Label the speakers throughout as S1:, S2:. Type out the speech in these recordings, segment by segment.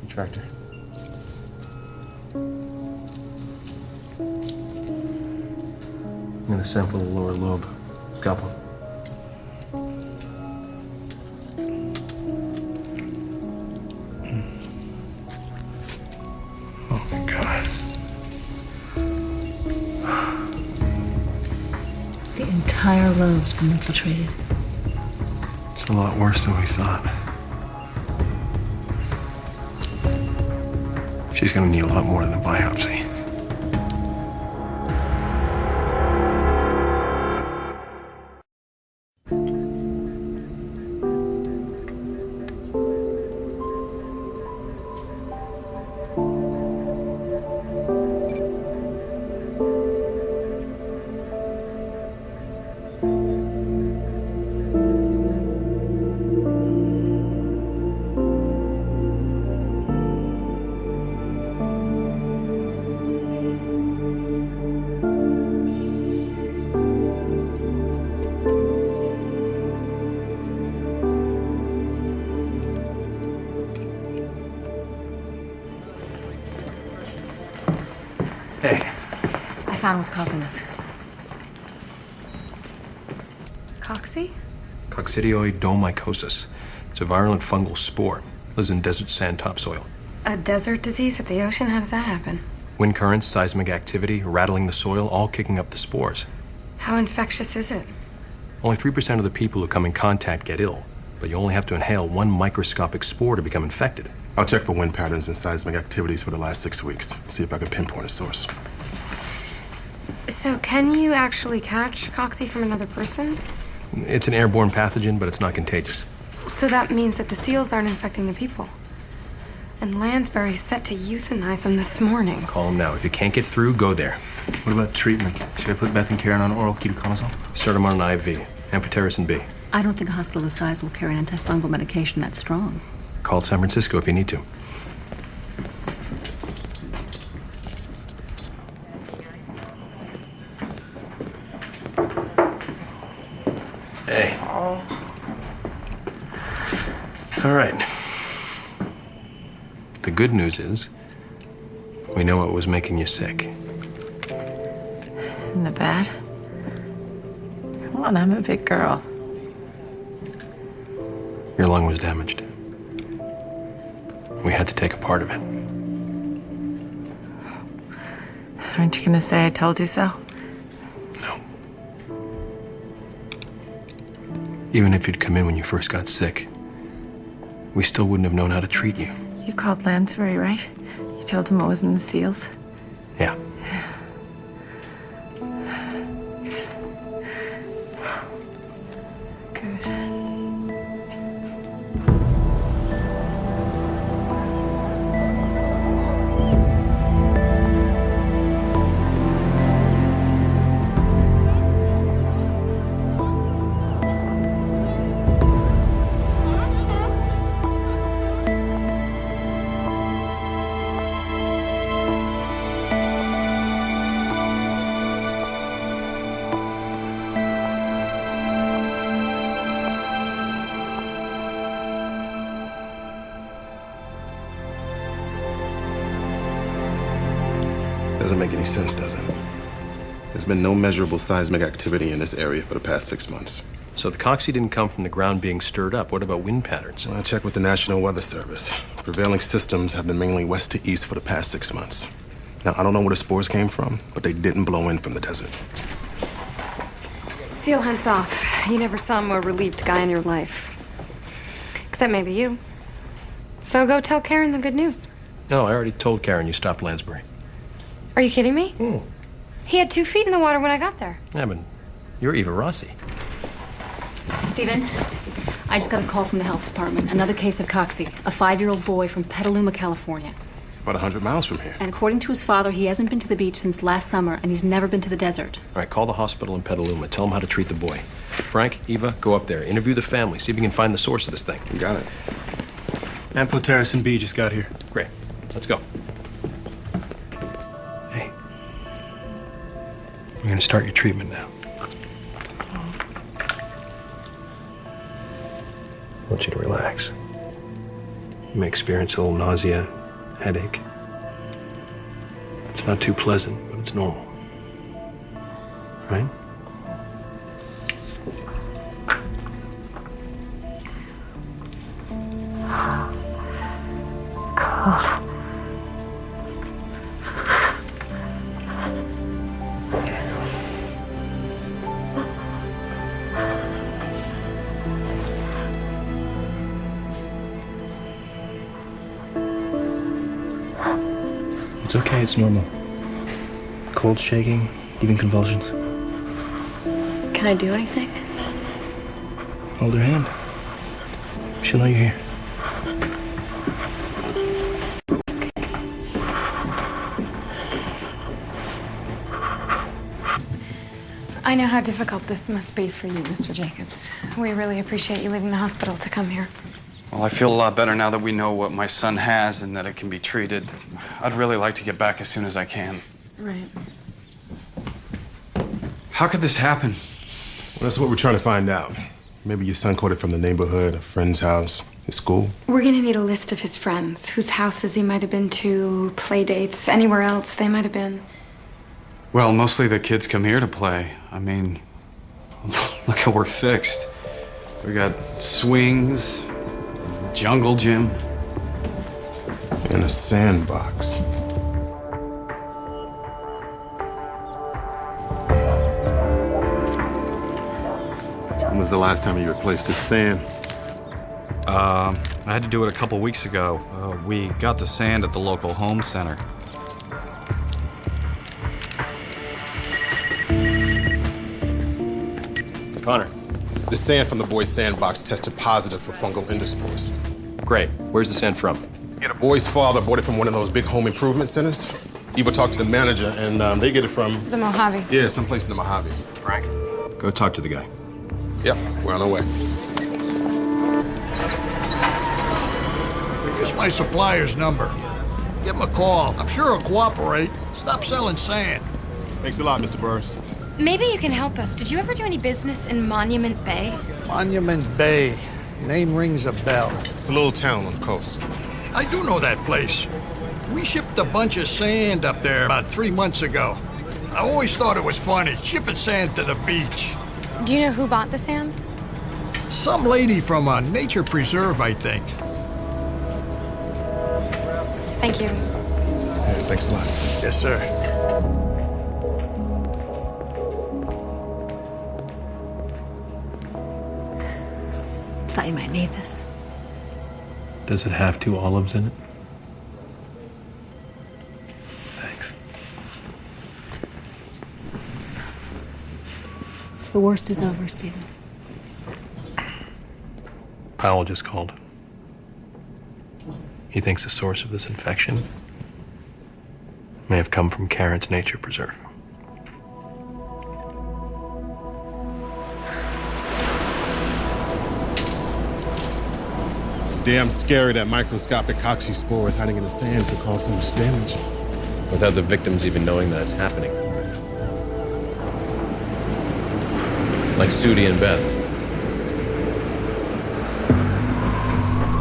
S1: Tractor. I'm gonna sample the lower lobe. Scalpel.
S2: Oh my God.
S3: The entire lobe's been infiltrated.
S2: It's a lot worse than we thought. She's gonna need a lot more than a biopsy. Hey.
S3: I found what's causing this.
S4: Coxie?
S2: Coccidioidomycosis. It's a virulent fungal spore. Lives in desert sand topsoil.
S4: A desert disease at the ocean? How does that happen?
S2: Wind currents, seismic activity, rattling the soil, all kicking up the spores.
S4: How infectious is it?
S2: Only 3% of the people who come in contact get ill, but you only have to inhale one microscopic spore to become infected.
S5: I'll check for wind patterns and seismic activities for the last 6 weeks. See if I can pinpoint a source.
S4: So can you actually catch Coxie from another person?
S2: It's an airborne pathogen, but it's not contagious.
S4: So that means that the seals aren't infecting the people. And Lansbury's set to euthanize them this morning.
S2: Call them now. If you can't get through, go there.
S1: What about treatment? Should I put Beth and Karen on oral ketoconazole?
S2: Start them on an IV. Amphotericin B.
S3: I don't think a hospital this size will carry an antifungal medication that strong.
S2: Call San Francisco if you need to. Hey. All right. The good news is, we know what was making you sick.
S6: And the bad? Come on, I'm a big girl.
S2: Your lung was damaged. We had to take a part of it.
S6: Aren't you gonna say I told you so?
S2: No. Even if you'd come in when you first got sick, we still wouldn't have known how to treat you.
S6: You called Lansbury, right? You told him what was in the seals?
S2: Yeah.
S6: Good.
S5: Doesn't make any sense, does it? There's been no measurable seismic activity in this area for the past 6 months.
S2: So the Coxie didn't come from the ground being stirred up. What about wind patterns?
S5: Well, I checked with the National Weather Service. Prevailing systems have been mainly west to east for the past 6 months. Now, I don't know where the spores came from, but they didn't blow in from the desert.
S4: Seal hunts off. You never saw a more relieved guy in your life. Except maybe you. So go tell Karen the good news.
S2: No, I already told Karen you stopped Lansbury.
S4: Are you kidding me? He had 2 feet in the water when I got there.
S2: Yeah, but you're Eva Rossi.
S3: Stephen, I just got a call from the health department. Another case of Coxie, a 5-year-old boy from Petaluma, California.
S5: It's about 100 miles from here.
S3: And according to his father, he hasn't been to the beach since last summer, and he's never been to the desert.
S2: All right, call the hospital in Petaluma. Tell them how to treat the boy. Frank, Eva, go up there. Interview the family. See if you can find the source of this thing.
S5: You got it.
S1: Amphotericin B just got here.
S2: Great. Let's go. Hey. We're gonna start your treatment now. I want you to relax. You may experience a little nausea, headache. It's not too pleasant, but it's normal. Right?
S6: Cold.
S2: It's okay, it's normal. Cold, shaking, even convulsions.
S3: Can I do anything?
S2: Hold her hand. She'll know you're here.
S4: I know how difficult this must be for you, Mr. Jacobs. We really appreciate you leaving the hospital to come here.
S7: Well, I feel a lot better now that we know what my son has and that it can be treated. I'd really like to get back as soon as I can.
S4: Right.
S7: How could this happen?
S5: Well, that's what we're trying to find out. Maybe your son caught it from the neighborhood, a friend's house, his school.
S4: We're gonna need a list of his friends, whose houses he might have been to, play dates, anywhere else they might have been.
S7: Well, mostly the kids come here to play. I mean, look how we're fixed. We got swings, jungle gym.
S5: In a sandbox. When was the last time you replaced his sand?
S7: I had to do it a couple weeks ago. We got the sand at the local home center.
S2: Connor.
S5: The sand from the boys' sandbox tested positive for fungal endospores.
S2: Great. Where's the sand from?
S5: The boy's father bought it from one of those big home improvement centers. Eva talked to the manager, and they get it from,
S4: The Mojave.
S5: yeah, someplace in the Mojave.
S2: Frank. Go talk to the guy.
S5: Yep, we're on our way.
S8: Here's my supplier's number. Give him a call. I'm sure he'll cooperate. Stop selling sand.
S5: Thanks a lot, Mr. Burrs.
S4: Maybe you can help us. Did you ever do any business in Monument Bay?
S8: Monument Bay. Name rings a bell.
S5: It's a little town on the coast.
S8: I do know that place. We shipped a bunch of sand up there about 3 months ago. I always thought it was funny, shipping sand to the beach.
S4: Do you know who bought the sand?
S8: Some lady from a nature preserve, I think.
S4: Thank you.
S5: Yeah, thanks a lot.
S8: Yes, sir.
S3: Thought you might need this.
S2: Does it have 2 olives in it? Thanks.
S3: The worst is over, Stephen.
S2: Powell just called. He thinks the source of this infection may have come from Karen's nature preserve.
S5: It's damn scary that microscopic cocci-spores hiding in the sand could cause so much damage.
S1: Without the victims even knowing that it's happening. Like Sudi and Beth.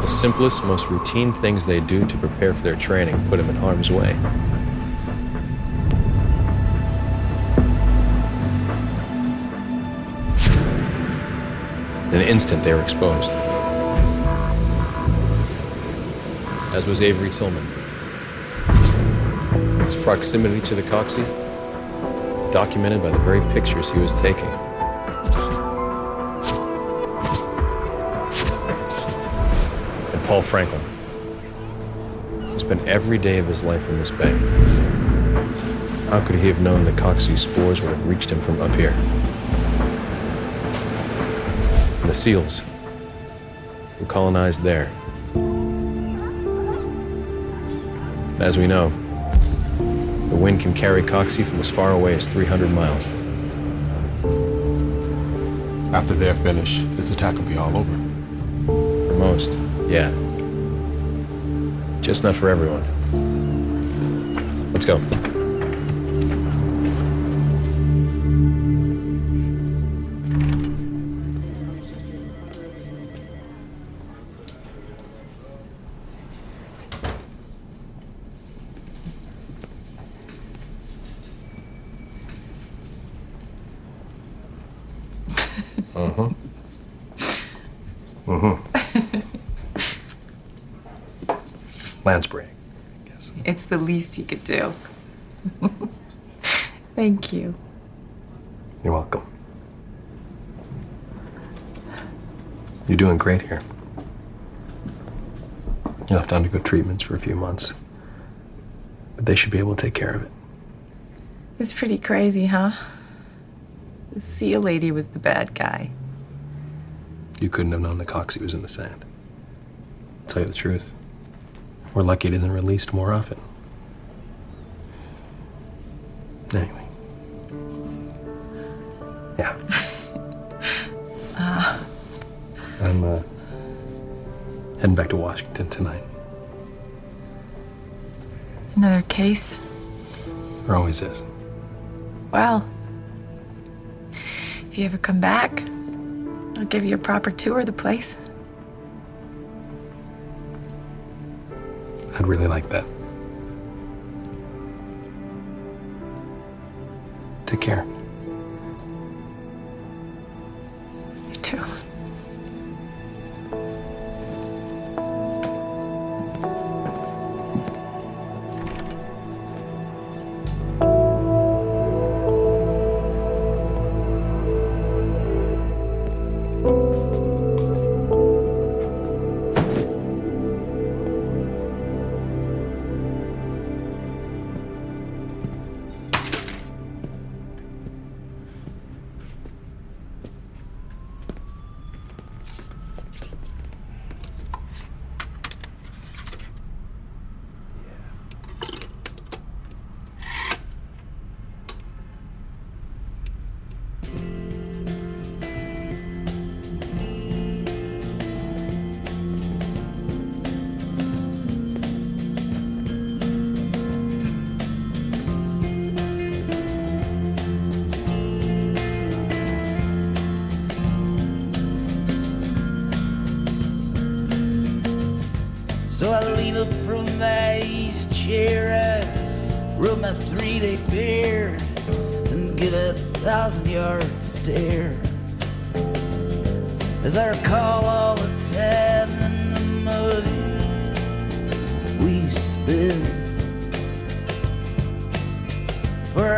S1: The simplest, most routine things they do to prepare for their training put them in harm's way. In an instant, they were exposed. As was Avery Tillman. His proximity to the Coxie, documented by the very pictures he was taking. And Paul Franklin, who spent every day of his life in this bay. How could he have known the Coxie spores would have reached him from up here? And the SEALs, who colonized there. As we know, the wind can carry Coxie from as far away as 300 miles.
S5: After they're finished, this attack will be all over.
S1: For most, yeah. Just not for everyone. Let's go.
S2: Lansbury, I guess.
S6: It's the least you could do. Thank you.
S2: You're welcome. You're doing great here. You'll have to undergo treatments for a few months. But they should be able to take care of it.
S6: It's pretty crazy, huh? The seal lady was the bad guy.
S2: You couldn't have known that Coxie was in the sand. I'll tell you the truth. We're lucky it isn't released more often. Anyway. Yeah. I'm heading back to Washington tonight.
S6: Another case?
S2: There always is.
S6: Well, if you ever come back, I'll give you a proper tour of the place.
S2: I'd really like that. Take care.
S6: You too.
S9: So I lean up from my easy chair, I rub my 3-day beard and give a 1,000-yard stare. As I recall all the time in the mud we spent for